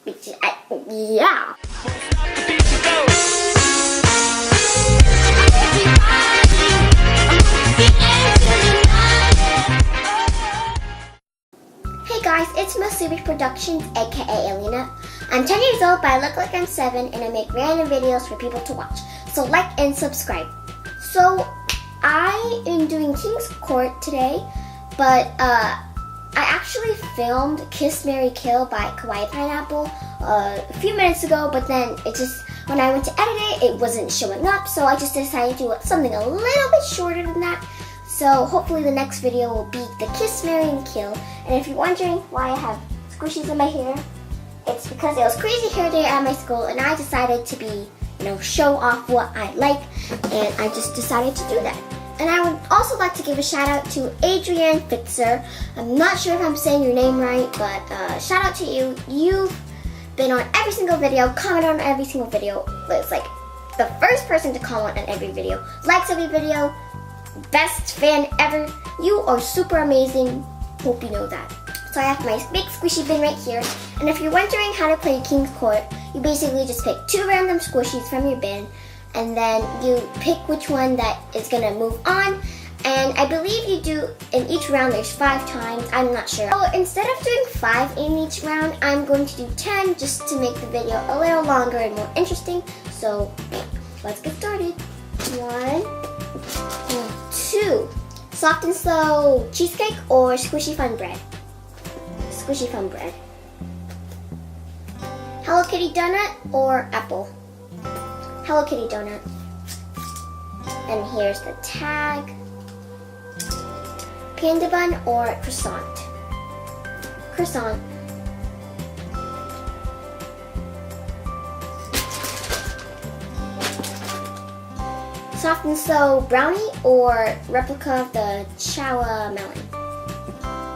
Yeah. Hey guys, it's Masubi Productions, aka Alina. I'm 10 years old, but I look like I'm 7, and I make random videos for people to watch. So like and subscribe. So I am doing King's Court today, but I actually filmed Kiss, Marry, Kill by Kawaii Pineapple a few minutes ago, but then when I went to edit it wasn't showing up, so I just decided to do something a little bit shorter than that. So hopefully the next video will be the Kiss, Marry, and Kill. And if you're wondering why I have squishies in my hair, it's because it was crazy hair day at my school, and I decided to show off what I like, and I just decided to do that. And I would also like to give a shout out to Adrienne Fitzer. I'm not sure if I'm saying your name right, but shout out to you. You've been on every single video, commented on every single video. It's like the first person to comment on every video, likes every video, best fan ever. You are super amazing. Hope you know that. So I have my big squishy bin right here. And if you're wondering how to play King's Court, you basically just pick 2 random squishies from your bin, and then you pick which one that is going to move on. And I believe you do, in each round there's 5 times, I'm not sure. So instead of doing 5 in each round, I'm going to do 10 just to make the video a little longer and more interesting. So let's get started. 1, 2. Soft and slow cheesecake or squishy fun bread? Squishy fun bread. Hello Kitty donut or apple? Hello Kitty donut. And here's the tag. Panda bun or croissant? Croissant. Soft and slow brownie or replica of the Chowa melon?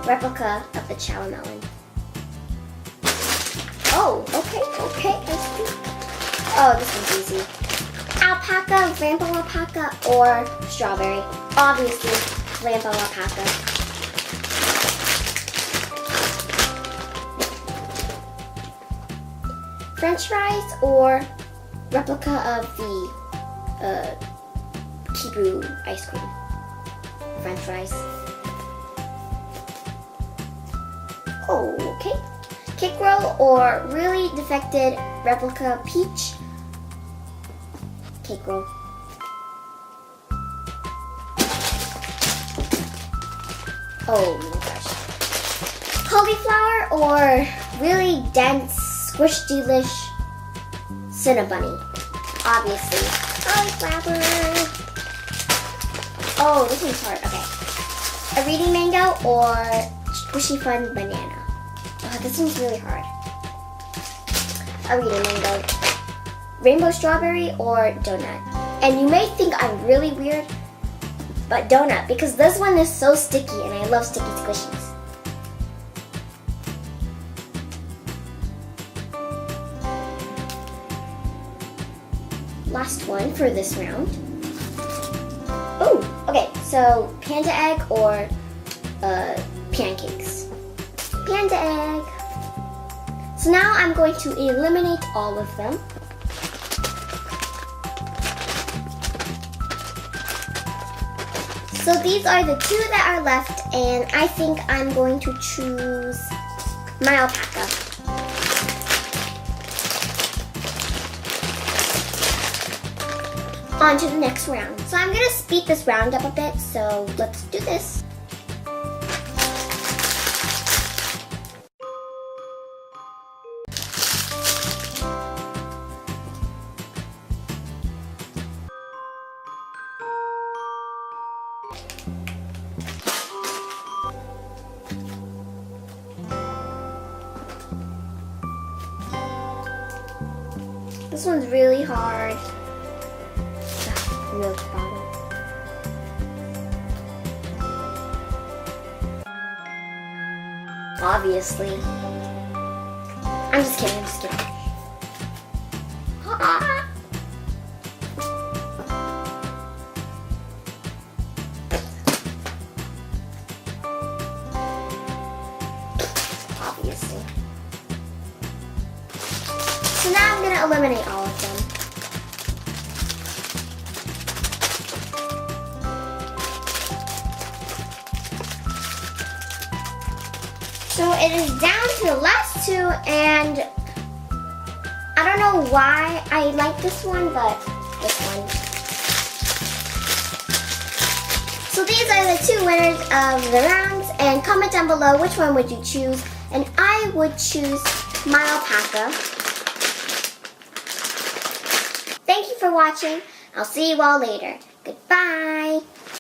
Replica of the Chowa melon. Oh, okay, I see. Oh, this one's easy. Alpaca, rainbow alpaca, or strawberry? Obviously, rainbow alpaca. French fries or replica of the Kibu ice cream? French fries. Oh, okay. Cake roll or really defected replica peach? Cake roll. Oh my gosh. Cauliflower or really dense squish delish Cinnabunny? Obviously. Cauliflower. Oh, this one's hard. Okay. A reading mango or squishy fun banana? Oh, this one's really hard. A reading mango. Rainbow strawberry or donut? And you may think I'm really weird, but donut, because this one is so sticky and I love sticky squishies. Last one for this round. Oh, okay, so panda egg or pancakes? Panda egg. So now I'm going to eliminate all of them. So these are the 2 that are left, and I think I'm going to choose my alpaca. On to the next round. So I'm gonna speed this round up a bit, so let's do this. This one's really hard. Milk bottle. Obviously. I'm just kidding, Ah. Obviously. eliminate all of them. So it is down to the last two, and I don't know why I like this one, but this one. So these are the two winners of the rounds, and comment down below which one would you choose, and I would choose my alpaca. Thank you for watching. I'll see you all later. Goodbye.